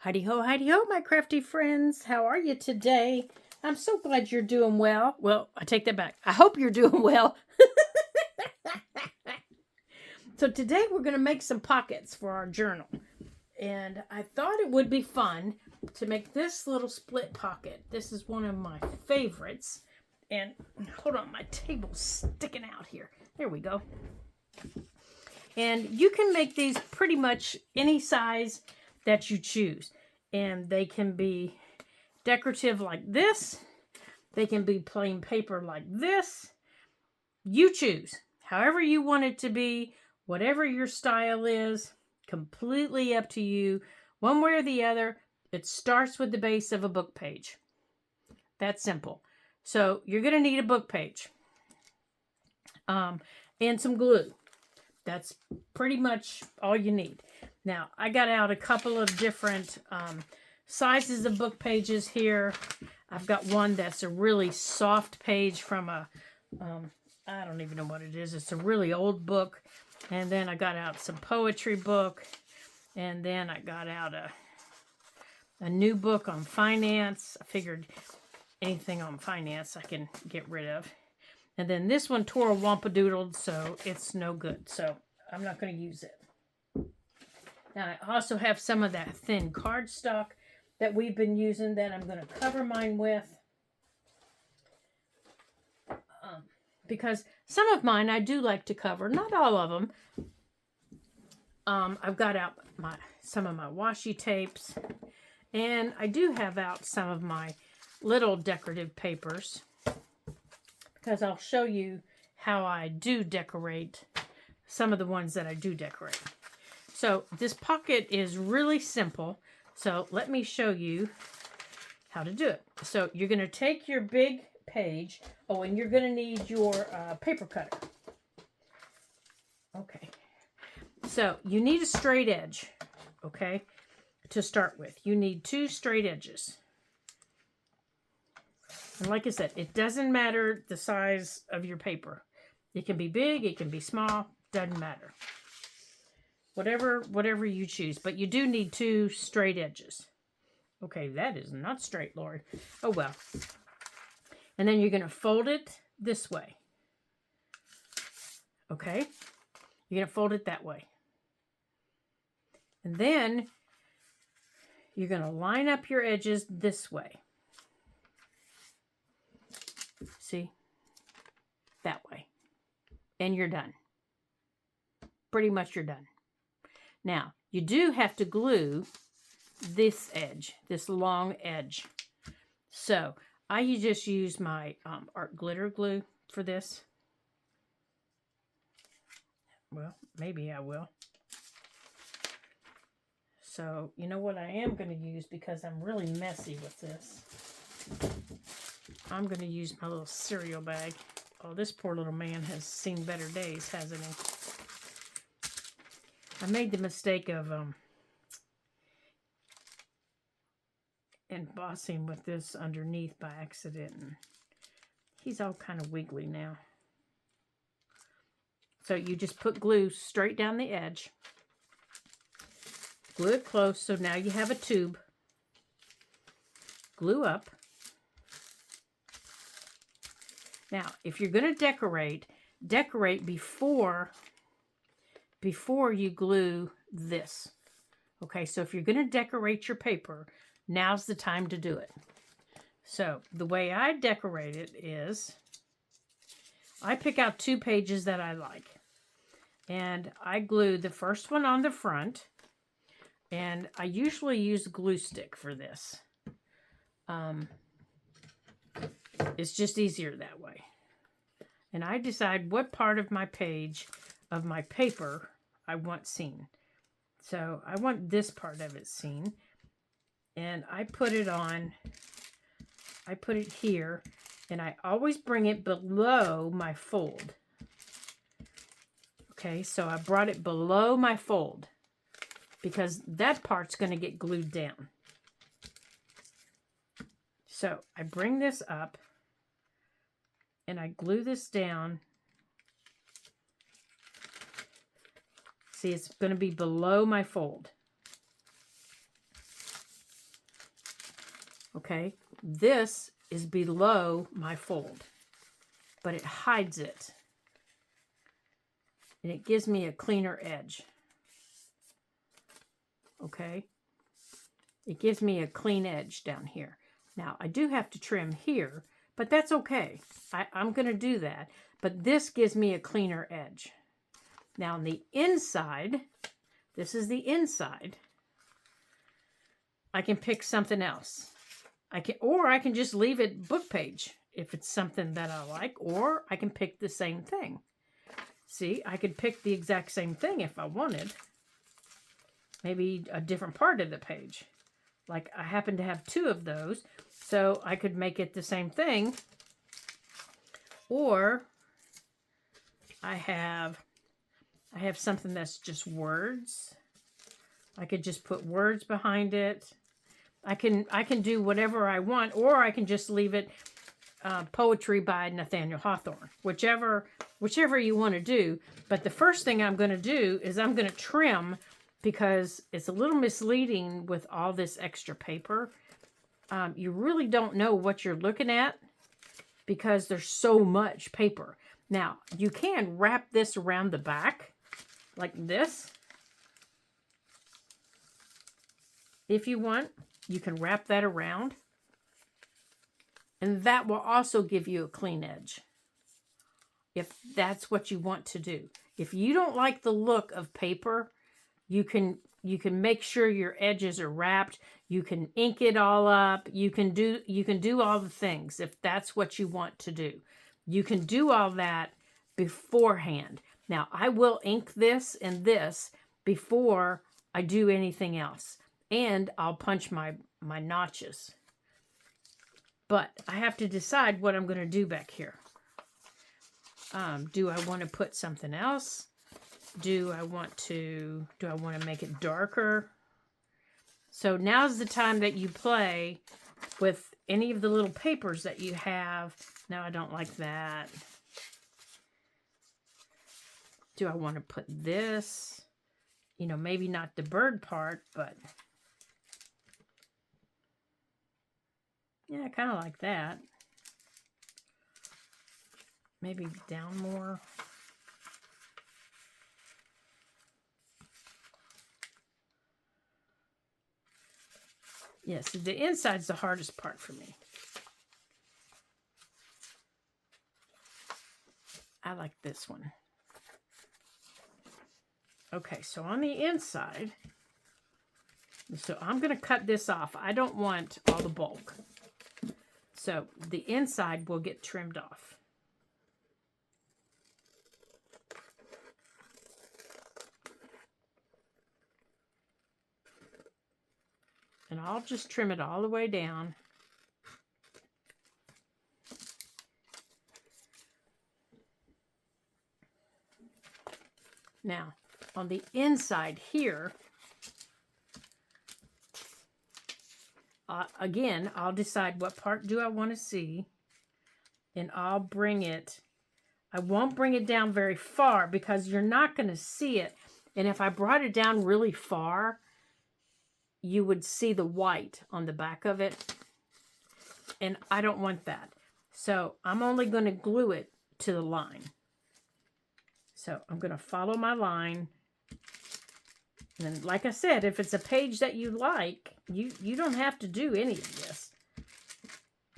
Heidi ho, my crafty friends. How are you today? I'm so glad you're doing well. Well, I take that back. I hope you're doing well. So today we're going to make some pockets for our journal. And I thought it would be fun to make this little split pocket. This is one of my favorites. And hold on, my table's sticking out here. There we go. And you can make these pretty much any size that you choose. And they can be decorative like this. They can be plain paper like this. You choose. However you want it to be, whatever your style is, completely up to you. One way or the other, it starts with the base of a book page. That's simple. So you're going to need a book page. And some glue. That's pretty much all you need. Now, I got out a couple of different sizes of book pages here. I've got one that's a really soft page from a, I don't even know what it is. It's a really old book. And then I got out some poetry book. And then I got out a new book on finance. I figured anything on finance I can get rid of. And then this one tore a wampa-doodled, so it's no good. So I'm not going to use it. Now, I also have some of that thin cardstock that we've been using that I'm going to cover mine with. Because some of mine I do like to cover, not all of them. I've got out some of my washi tapes. And I do have out some of my little decorative papers. Because I'll show you how I do decorate some of the ones that I do decorate. So this pocket is really simple. So let me show you how to do it. So you're going to take your big page. Oh, and you're going to need your paper cutter. Okay. So you need a straight edge. Okay. To start with. You need 2 straight edges. And like I said, it doesn't matter the size of your paper. It can be big, it can be small, doesn't matter. Whatever you choose. But you do need 2 straight edges. Okay, that is not straight, Lori. Oh, well. And then you're going to fold it this way. Okay? You're going to fold it that way. And then you're going to line up your edges this way. See? That way. And you're done. Pretty much you're done. Now, you do have to glue this edge, this long edge. So, I just use my art glitter glue for this. Well, maybe I will. So, you know what I am going to use because I'm really messy with this. I'm going to use my little cereal bag. Oh, this poor little man has seen better days, hasn't he? I made the mistake of embossing with this underneath by accident. And he's all kind of wiggly now. So you just put glue straight down the edge. Glue it close, so now you have a tube. Glue up. Now, if you're going to decorate before you glue this. Okay, so if you're going to decorate your paper, now's the time to do it. So, the way I decorate it is, I pick out 2 pages that I like. And I glue the first one on the front. And I usually use a glue stick for this. It's just easier that way. And I decide what part of my page, of my paper, I want seen. So I want this part of it seen. And I put it on, I put it here, and I always bring it below my fold. Okay, so I brought it below my fold because that part's going to get glued down. So I bring this up and I glue this down. See, it's going to be below my fold. Okay, this is below my fold, but it hides it. And it gives me a cleaner edge. Okay, it gives me a clean edge down here. Now, I do have to trim here, but that's okay. I'm going to do that. But this gives me a cleaner edge. Now, on the inside, this is the inside, I can pick something else. I can just leave it book page if it's something that I like, or I can pick the same thing. See, I could pick the exact same thing if I wanted. Maybe a different part of the page. Like I happen to have 2 of those, so I could make it the same thing. Or I have something that's just words. I could just put words behind it. I can do whatever I want, or I can just leave it poetry by Nathaniel Hawthorne, whichever you want to do. But the first thing I'm going to do is I'm going to trim, because it's a little misleading with all this extra paper. You really don't know what you're looking at because there's so much paper. Now, you can wrap this around the back like this. If you want, you can wrap that around. And that will also give you a clean edge, if that's what you want to do. If you don't like the look of paper, you can make sure your edges are wrapped. You can ink it all up. You can do all the things if that's what you want to do. You can do all that beforehand. Now, I will ink this and this before I do anything else. And I'll punch my notches. But I have to decide what I'm going to do back here. Do I want to put something else? Do I want to make it darker? So now's the time that you play with any of the little papers that you have. No, I don't like that. Do I want to put this? You know, maybe not the bird part, but yeah, I kind of like that. Maybe down more. Yes, the inside's the hardest part for me. I like this one. Okay, so on the inside, so I'm going to cut this off. I don't want all the bulk. So the inside will get trimmed off. And I'll just trim it all the way down. Now, on the inside here, again, I'll decide what part do I want to see, and I'll bring it. I won't bring it down very far because you're not going to see it. And if I brought it down really far, you would see the white on the back of it. And I don't want that. So I'm only going to glue it to the line. So I'm going to follow my line. And like I said, if it's a page that you like, you don't have to do any of this.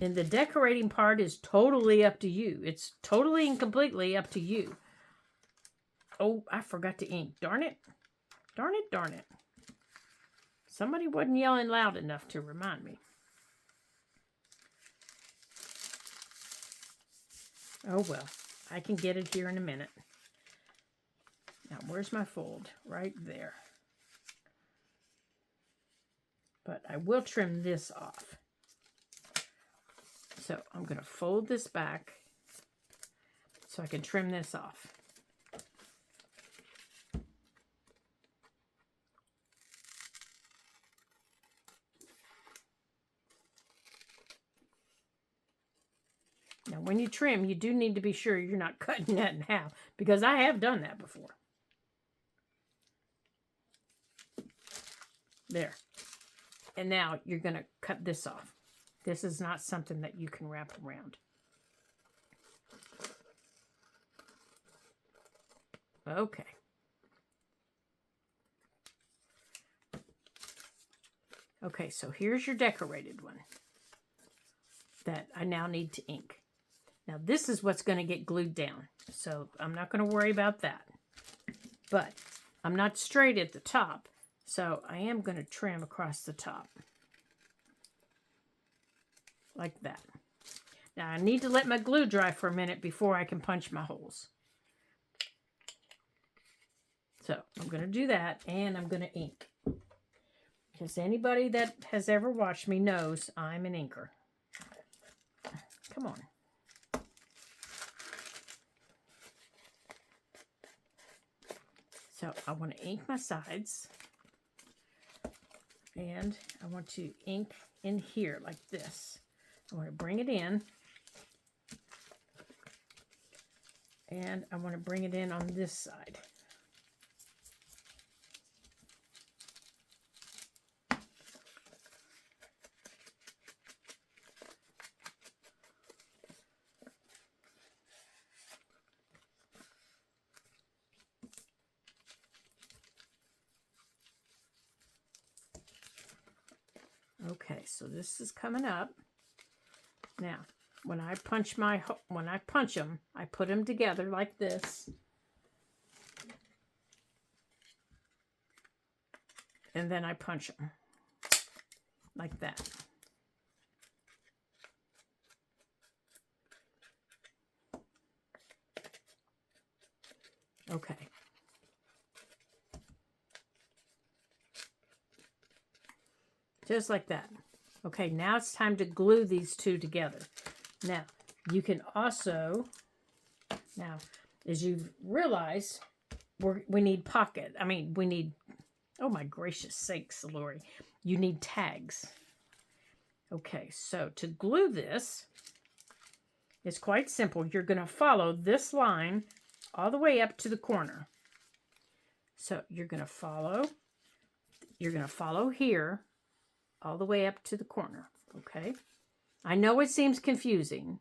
And the decorating part is totally up to you. It's totally and completely up to you. Oh, I forgot to ink. Darn it. Darn it, darn it. Somebody wasn't yelling loud enough to remind me. Oh, well. I can get it here in a minute. Now, where's my fold? Right there. But I will trim this off. So I'm going to fold this back so I can trim this off. Now, when you trim, you do need to be sure you're not cutting that in half, because I have done that before. There. And now you're going to cut this off. This is not something that you can wrap around. Okay. Okay, so here's your decorated one that I now need to ink. Now this is what's going to get glued down, so I'm not going to worry about that. But I'm not straight at the top, so I am going to trim across the top. Like that. Now I need to let my glue dry for a minute before I can punch my holes. So I'm going to do that, and I'm going to ink. Because anybody that has ever watched me knows I'm an inker. Come on. So I want to ink my sides. And I want to ink in here like this. I want to bring it in. And I want to bring it in on this side. Okay, so this is coming up. Now, when I punch them, I put them together like this. And then I punch them like that. Okay. Just like that. Okay, now it's time to glue these two together. Now, you can also, now, as you've realized, we need we need, oh my gracious sakes, Lori, you need tags. Okay, so to glue this, it's quite simple. You're going to follow this line all the way up to the corner. So you're going to follow here, all the way up to the corner, okay? I know it seems confusing,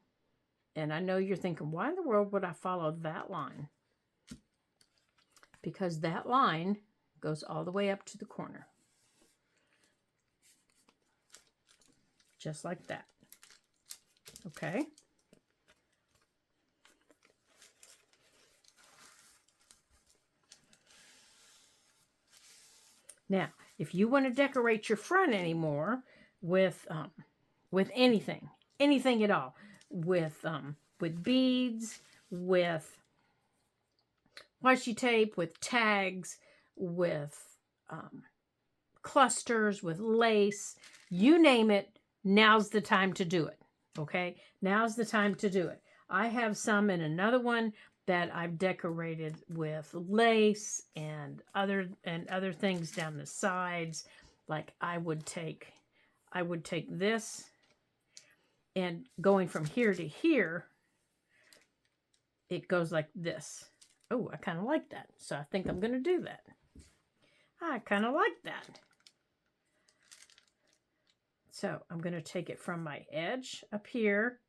and I know you're thinking, why in the world would I follow that line? Because that line goes all the way up to the corner. Just like that, okay? Now, if you want to decorate your front anymore with anything at all, with beads, with washi tape, with tags, with clusters, with lace, you name it, now's the time to do it. Okay, now's the time to do it. I have some in another one that I've decorated with lace and other things down the sides. Like I would take this, and going from here to here, it goes like this. Oh, I kind of like that. So I think I'm going to do that. I kind of like that. So I'm going to take it from my edge up here,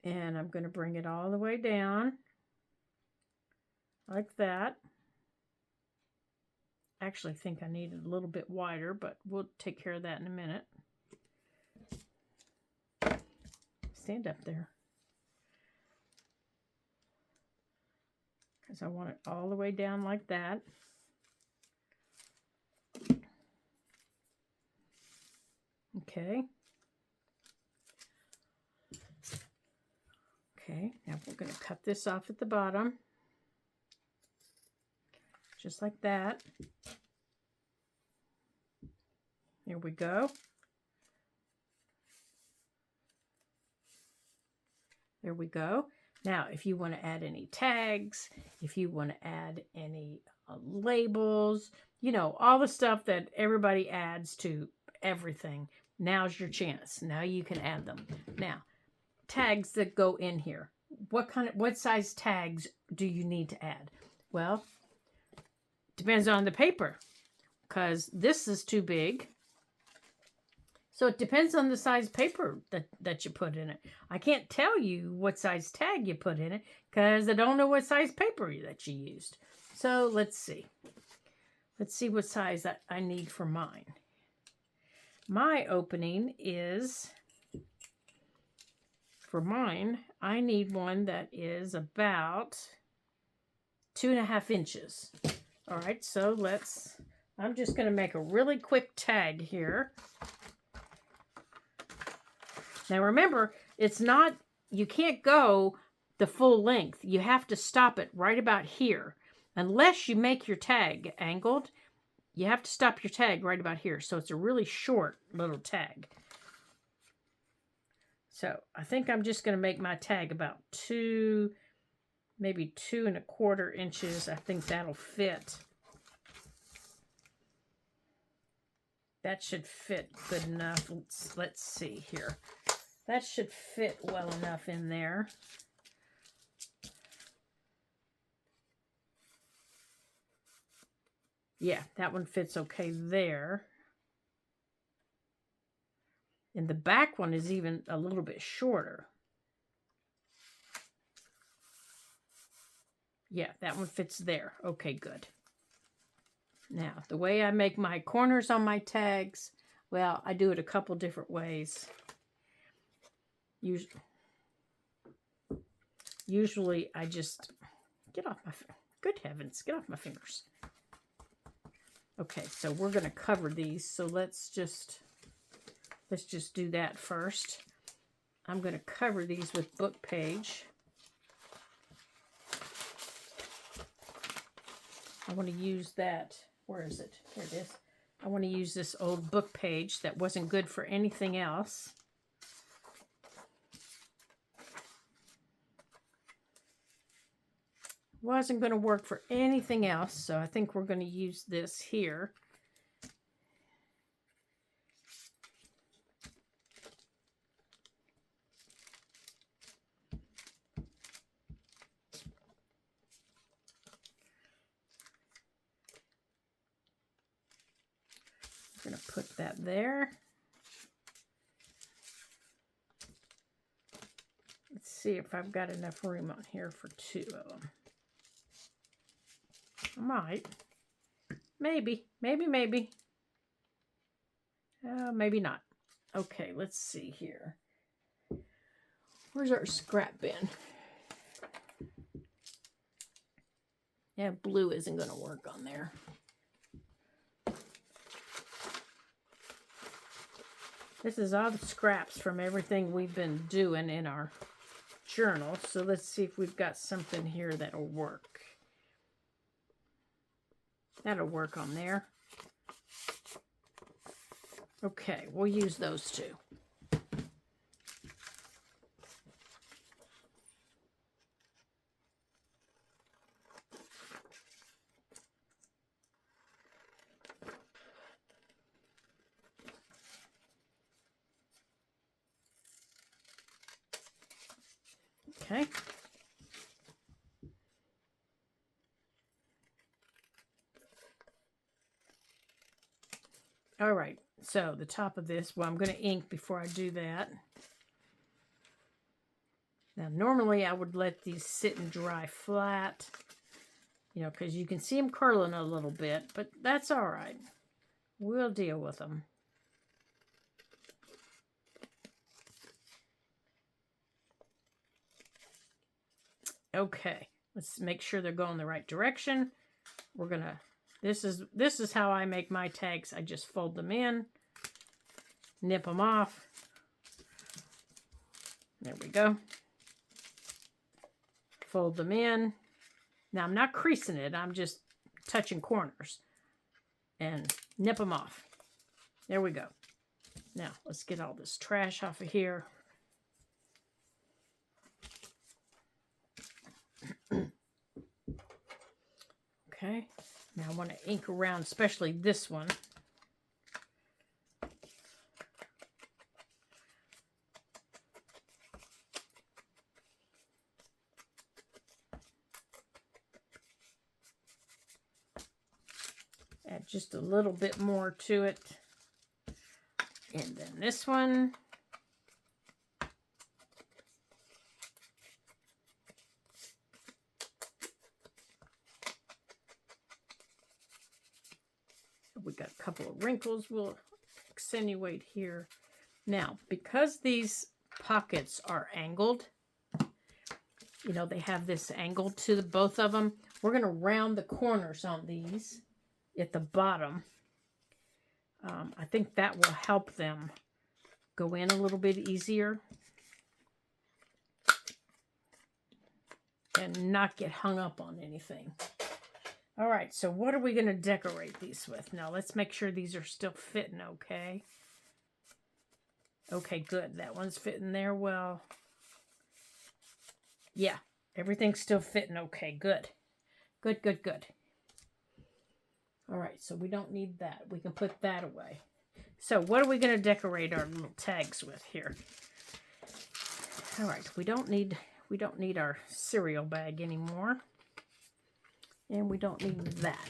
and I'm going to bring it all the way down like that. I actually think I need it a little bit wider, but we'll take care of that in a minute. Stand up there. Because I want it all the way down like that. Okay. Okay, now we're going to cut this off at the bottom. Just like that. There we go. There we go. Now, if you want to add any tags, if you want to add any labels, you know, all the stuff that everybody adds to everything, now's your chance. Now you can add them. Now, tags that go in here. What size tags do you need to add? Well, depends on the paper, because this is too big. So it depends on the size paper that you put in it. I can't tell you what size tag you put in it because I don't know what size paper that you used. So let's see. Let's see what size I need for mine. My opening is, for mine, I need one that is about 2.5 inches. All right, so I'm just going to make a really quick tag here. Now remember, you can't go the full length. You have to stop it right about here. Unless you make your tag angled, you have to stop your tag right about here. So it's a really short little tag. So I think I'm just going to make my tag about maybe 2.25 inches. I think that'll fit. That should fit good enough. Let's see here. That should fit well enough in there. Yeah, that one fits okay there. And the back one is even a little bit shorter. Yeah, that one fits there. Okay, good. Now, the way I make my corners on my tags, well, I do it a couple different ways. Usually I just good heavens, get off my fingers. Okay, so we're going to cover these. So let's just do that first. I'm going to cover these with Bookpage. I want to use that. Where is it? Here it is. I want to use this old Bookpage that wasn't good for anything else. Wasn't going to work for anything else, so I think we're going to use this here. I'm going to put that there. Let's see if I've got enough room on here for 2 of them. I might. Maybe. Maybe not. Okay, let's see here. Where's our scrap bin? Yeah, blue isn't going to work on there. This is all the scraps from everything we've been doing in our journal. So let's see if we've got something here that'll work. That'll work on there. Okay, we'll use those 2. Okay. All right, so the top of this, well, I'm going to ink before I do that. Now, normally I would let these sit and dry flat, because you can see them curling a little bit, but that's all right. We'll deal with them. Okay, let's make sure they're going the right direction. We're going to... This is how I make my tags. I just fold them in, nip them off. There we go. Fold them in. Now I'm not creasing it. I'm just touching corners and nip them off. There we go. Now let's get all this trash off of here. Okay. Now I want to ink around, especially this one. Add just a little bit more to it. And then this one. We got a couple of wrinkles we'll accentuate here. Now, because these pockets are angled, you know, they have this angle to the both of them. We're going to round the corners on these at the bottom. I think that will help them go in a little bit easier and not get hung up on anything. All right, so what are we going to decorate these with? Now, let's make sure these are still fitting okay. Okay, good. That one's fitting there well. Yeah, everything's still fitting okay. Good. Good, good, good. All right, so we don't need that. We can put that away. So what are we going to decorate our little tags with here? All right, we don't need our cereal bag anymore. And we don't need that.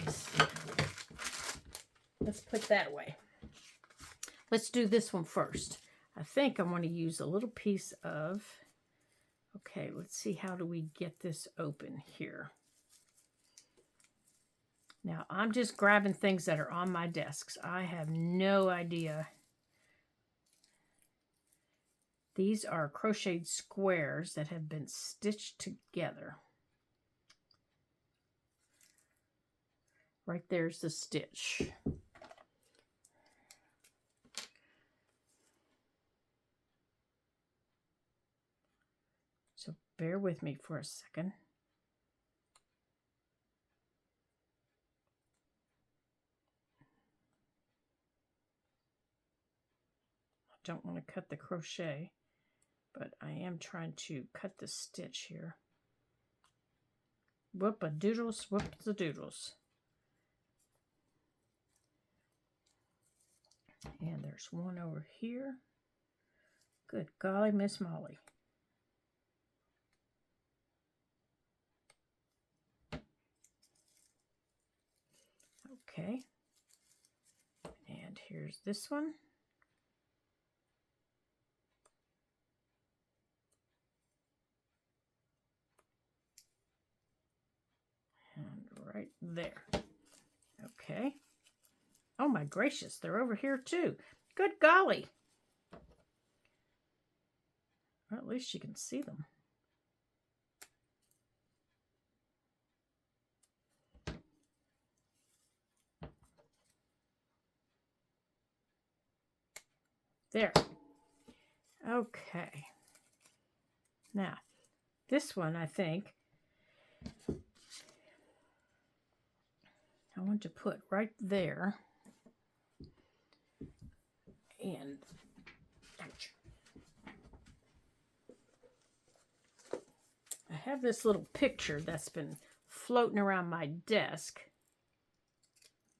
Let's put that away. Let's do this one first. I think I want to use a little piece of, okay, let's see, how do we get this open here? Now, I'm just grabbing things that are on my desks. I have no idea. These are crocheted squares that have been stitched together. Right there's the stitch. So bear with me for a second. I don't want to cut the crochet, but I am trying to cut the stitch here. Whoop-a-doodles, whoop-a-doodles. And there's one over here. Good golly, Miss Molly. Okay. And here's this one. And right there. Okay. Oh my gracious, they're over here too. Good golly. Or at least you can see them. There. Okay. Now, this one, I think, I want to put right there. And, ouch. I have this little picture that's been floating around my desk.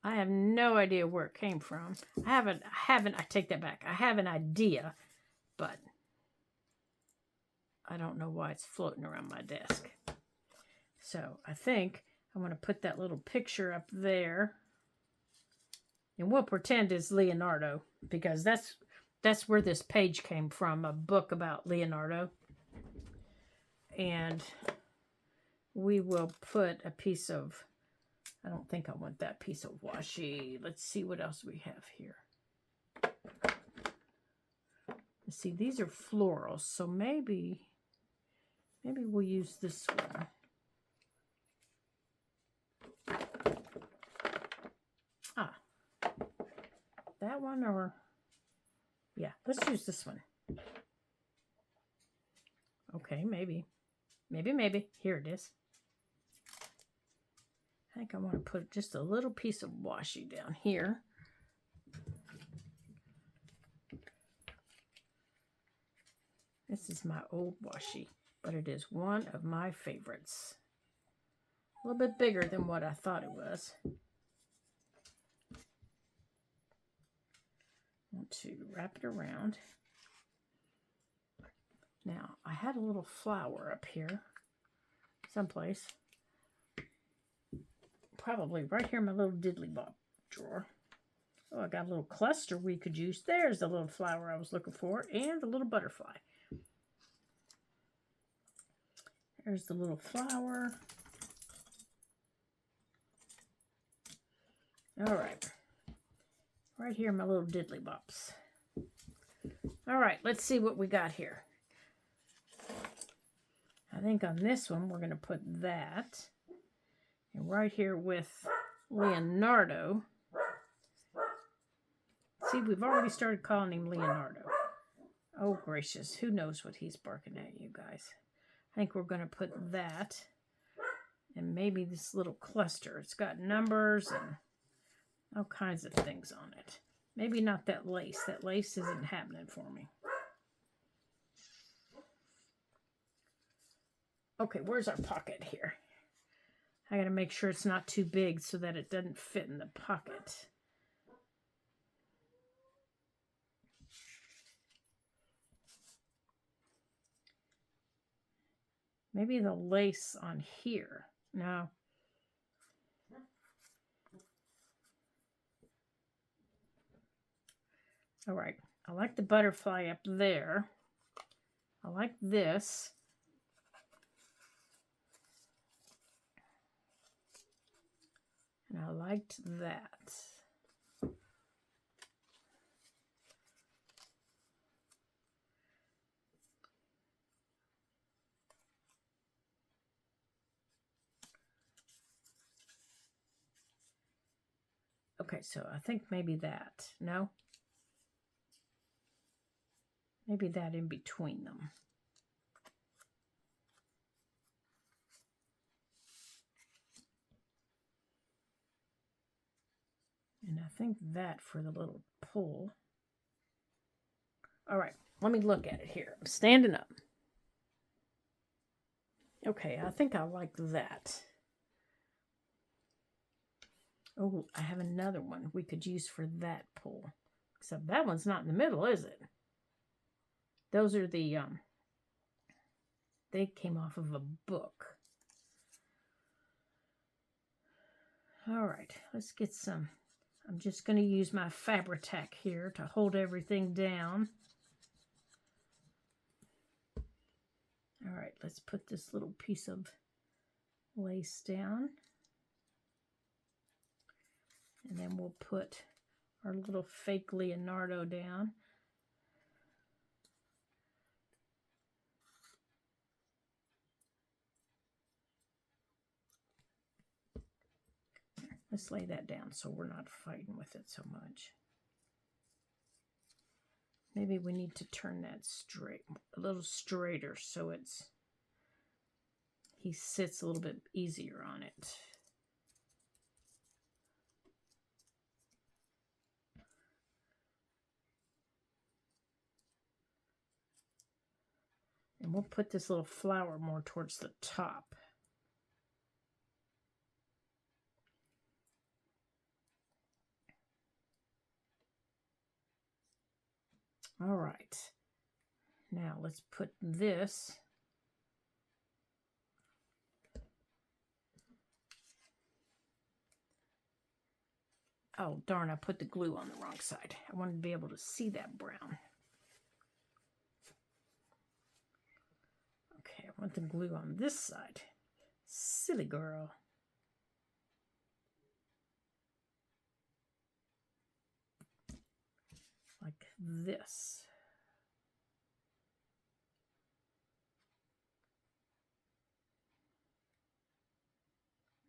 I have no idea where it came from. I take that back. I have an idea, but I don't know why it's floating around my desk. So I think I'm going to put that little picture up there. And we'll pretend it's Leonardo, because that's where this page came from, a book about Leonardo. And we will put a piece of, I don't think I want that piece of washi. Let's see what else we have here. Let's see, these are florals, so maybe we'll use this one. That one, or yeah, let's use this one. Okay, maybe. Here it is. I think I want to put just a little piece of washi down here. This is my old washi, but it is one of my favorites. A little bit bigger than what I thought it was. I want to wrap it around. Now, I had a little flower up here someplace. Probably right here in my little diddly bop drawer. Oh, I got a little cluster we could use. There's the little flower I was looking for, and the little butterfly. There's the little flower. All right. Right here, my little diddly bops. All right, let's see what we got here. I think on this one, we're going to put that. And right here with Leonardo. See, we've already started calling him Leonardo. Oh, gracious. Who knows what he's barking at, you guys. I think we're going to put that. And maybe this little cluster. It's got numbers and all kinds of things on it. Maybe not that lace. That lace isn't happening for me. Okay, where's our pocket here? I got to make sure it's not too big so that it doesn't fit in the pocket. Maybe the lace on here. No. All right. I like the butterfly up there. I like this. And I liked that. Okay, so I think maybe that. No? Maybe that in between them. And I think that for the little pull. All right, let me look at it here. I'm standing up. Okay, I think I like that. Oh, I have another one we could use for that pull. Except that one's not in the middle, is it? Those are the, they came off of a book. All right, let's get some. I'm just going to use my Fabri-Tac here to hold everything down. All right, let's put this little piece of lace down. And then we'll put our little fake Leonardo down. Let's lay that down so we're not fighting with it so much. Maybe we need to turn that straight, a little straighter so he sits a little bit easier on it. And we'll put this little flower more towards the top. All right. Now let's put this. Oh, darn, I put the glue on the wrong side. I wanted to be able to see that brown. Okay, I want the glue on this side. Silly girl. Like this.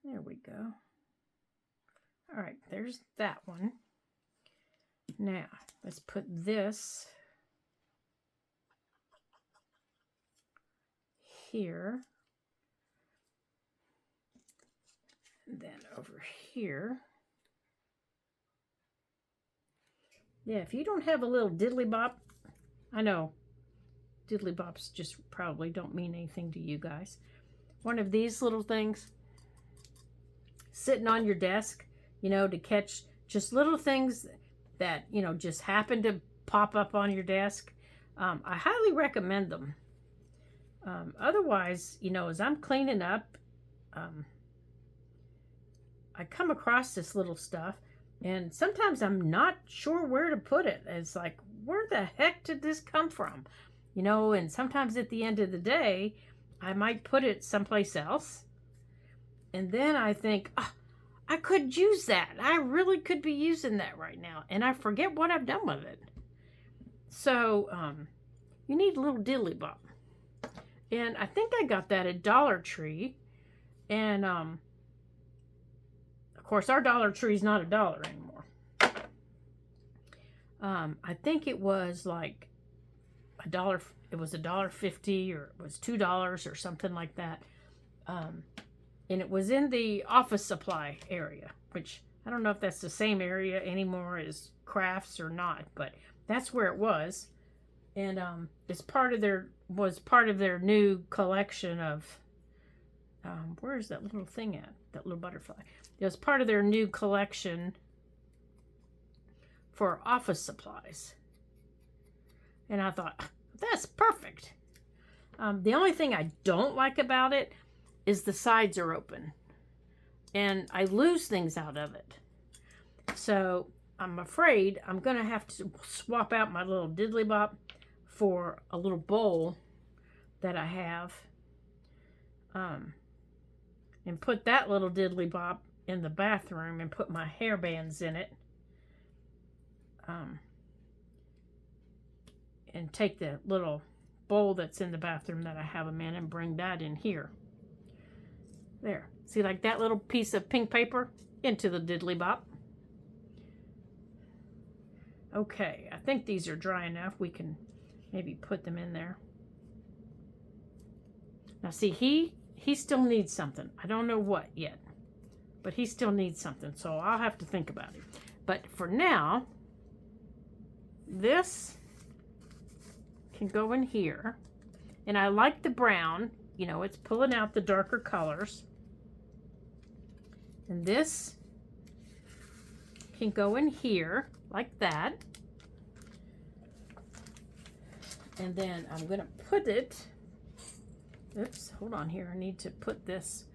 There we go. All right, there's that one. Now, let's put this here. And then over here. Yeah, if you don't have a little diddly bop, I know diddly bops just probably don't mean anything to you guys. One of these little things sitting on your desk, you know, to catch just little things that, you know, just happen to pop up on your desk. I highly recommend them. Otherwise, you know, as I'm cleaning up, I come across this little stuff And sometimes I'm not sure where to put it. It's like, where the heck did this come from? You know, and sometimes at the end of the day, I might put it someplace else. And then I think, oh, I could use that. I really could be using that right now. And I forget what I've done with it. So, you need a little diddly bop. And I think I got that at Dollar Tree. And, of course, our Dollar Tree is not $1 anymore. I think it was like $1. It was $1.50 or it was $2 or something like that. And it was in the office supply area, which I don't know if that's the same area anymore as crafts or not, but that's where it was. And it's part of their new collection of where's that little thing at? That little butterfly. It was part of their new collection for office supplies. And I thought, that's perfect. The only thing I don't like about it is the sides are open. And I lose things out of it. So I'm afraid I'm going to have to swap out my little diddly bop for a little bowl that I have. And put that little diddly bop in the bathroom and put my hair bands in it. And take the little bowl that's in the bathroom that I have them in and bring that in here. There. See, like that little piece of pink paper into the diddly bop. Okay, I think these are dry enough. We can maybe put them in there. Now see, he still needs something. I don't know what yet, but he still needs something, so I'll have to think about it. But for now, this can go in here. And I like the brown. You know, it's pulling out the darker colors. And this can go in here like that. And then I'm going to put it, oops, hold on here. I need to put this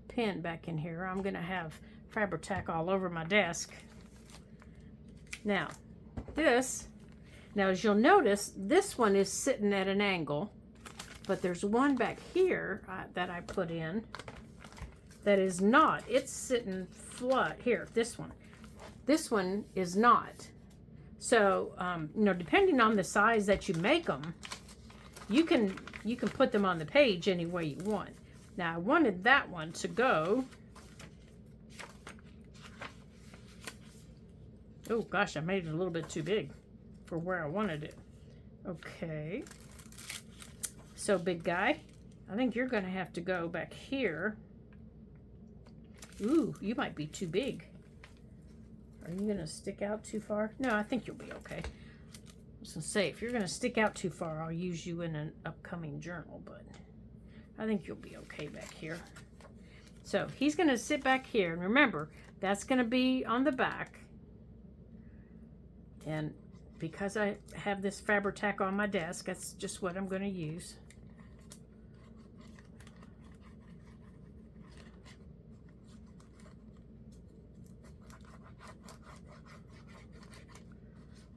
pen back in here. I'm going to have Fabri-Tac all over my desk. Now, now as you'll notice, this one is sitting at an angle, but there's one back here that I put in that is not. It's sitting flat. Here, this one. This one is not. So, you know, depending on the size that you make them, you can put them on the page any way you want. Now, I wanted that one to go. Oh, gosh, I made it a little bit too big for where I wanted it. Okay. So, big guy, I think you're going to have to go back here. Ooh, you might be too big. Are you going to stick out too far? No, I think you'll be okay. I was going to say, if you're going to stick out too far, I'll use you in an upcoming journal, but I think you'll be okay back here. So he's going to sit back here. And remember, that's going to be on the back. And because I have this Fabri-Tac on my desk, that's just what I'm going to use.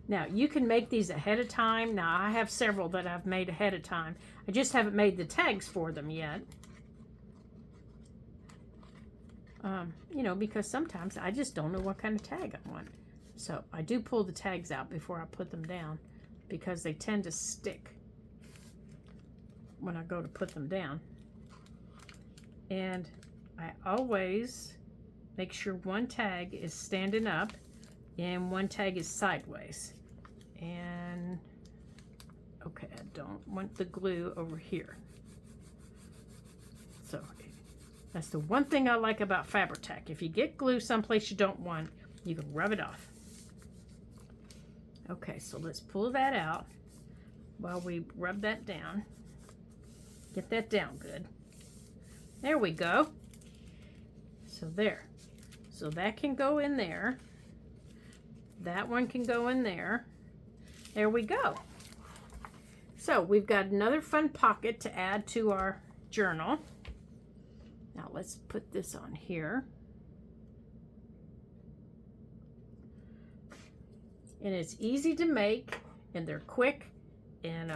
Now, you can make these ahead of time. Now, I have several that I've made ahead of time. I just haven't made the tags for them yet. You know, because sometimes I just don't know what kind of tag I want. So, I do pull the tags out before I put them down because they tend to stick when I go to put them down. And I always make sure one tag is standing up and one tag is sideways. And okay, I don't want the glue over here. So that's the one thing I like about Fabri-Tac. If you get glue someplace you don't want, you can rub it off. Okay, so let's pull that out while we rub that down. Get that down good. There we go. So there. So that can go in there. That one can go in there. There we go. So we've got another fun pocket to add to our journal. Now let's put this on here. And it's easy to make, and they're quick. And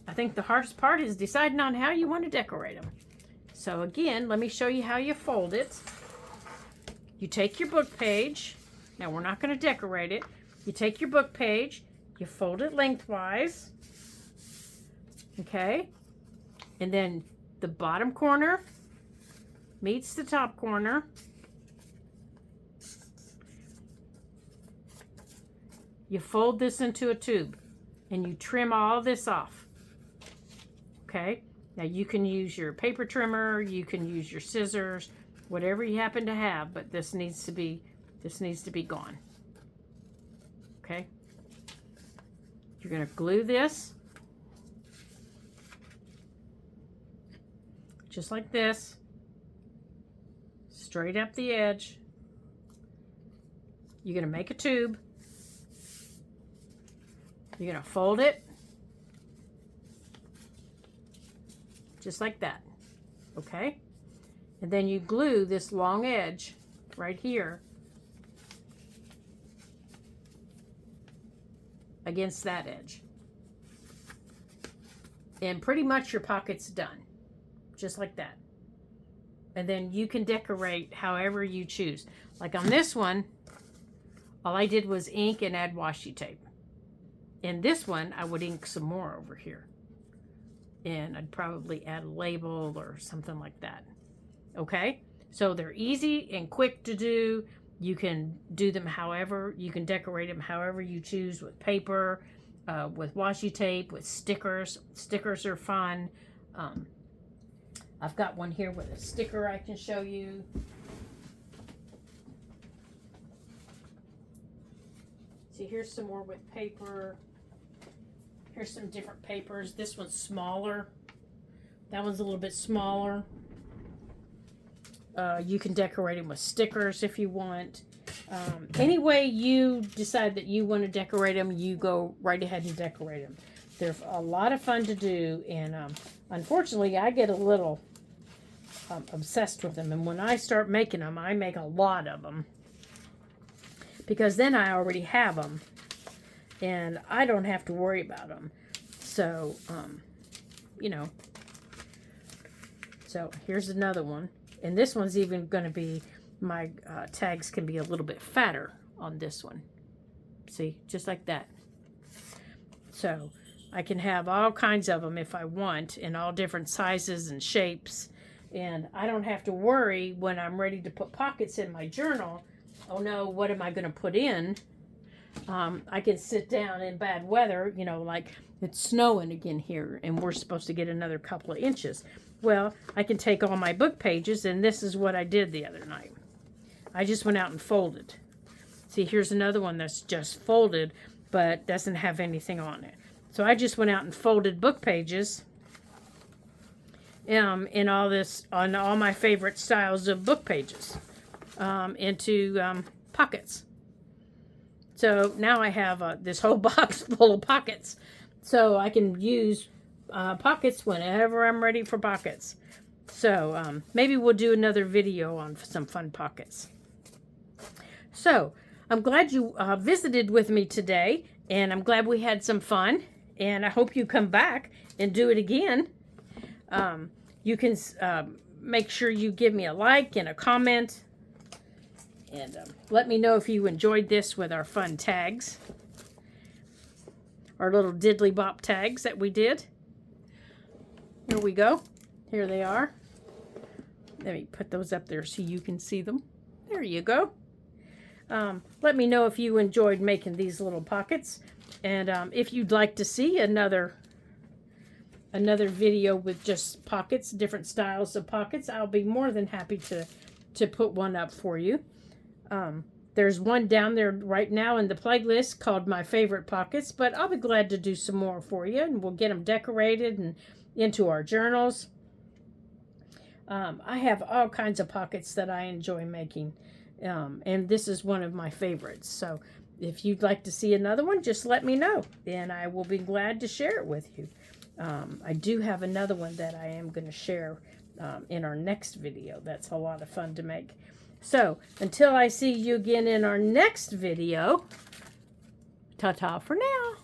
I think the hardest part is deciding on how you want to decorate them. So again, let me show you how you fold it. You take your book page. Now we're not going to decorate it. You take your book page, you fold it lengthwise. Okay? And then the bottom corner meets the top corner. You fold this into a tube and you trim all this off. Okay? Now you can use your paper trimmer, you can use your scissors, whatever you happen to have, but this needs to be gone. Okay? You're going to glue this just like this, straight up the edge. You're going to make a tube. You're going to fold it just like that. Okay? And then you glue this long edge right here against that edge. And pretty much your pocket's done. Just like that. And then you can decorate however you choose. Like on this one, all I did was ink and add washi tape. In this one, I would ink some more over here. And I'd probably add a label or something like that. Okay? So they're easy and quick to do. You can do them however, you can decorate them however you choose, with paper, with washi tape, with stickers. Stickers are fun. I've got one here with a sticker I can show you. See, here's some more with paper. Here's some different papers. This one's smaller. That one's a little bit smaller. You can decorate them with stickers if you want. Any way you decide that you want to decorate them, you go right ahead and decorate them. They're a lot of fun to do, and unfortunately, I get a little obsessed with them. And when I start making them, I make a lot of them, because then I already have them, and I don't have to worry about them. So, you know. So here's another one. And this one's even going to be, my tags can be a little bit fatter on this one. See, just like that. So I can have all kinds of them if I want, in all different sizes and shapes. And I don't have to worry when I'm ready to put pockets in my journal. Oh no, what am I going to put in? I can sit down in bad weather, you know, like it's snowing again here, and we're supposed to get another couple of inches. Well, I can take all my book pages, and this is what I did the other night. I just went out and folded. See, here's another one that's just folded, but doesn't have anything on it. So I just went out and folded book pages in all this, on all my favorite styles of book pages, into pockets. So now I have this whole box full of pockets. So I can use pockets whenever I'm ready for pockets. So maybe we'll do another video on some fun pockets. So I'm glad you visited with me today, and I'm glad we had some fun, and I hope you come back and do it again. You can make sure you give me a like and a comment, and let me know if you enjoyed this with our fun tags, our little diddly bop tags that we did. Here we go. Here they are. Let me put those up there so you can see them. There you go. Let me know if you enjoyed making these little pockets, and if you'd like to see another video with just pockets, different styles of pockets, I'll be more than happy to put one up for you. There's one down there right now in the playlist called My Favorite Pockets, but I'll be glad to do some more for you, and we'll get them decorated and into our journals. I have all kinds of pockets that I enjoy making, and this is one of my favorites. So if you'd like to see another one, just let me know, and I will be glad to share it with you. I do have another one that I am going to share in our next video. That's a lot of fun to make. So until I see you again in our next video, Ta-ta for now.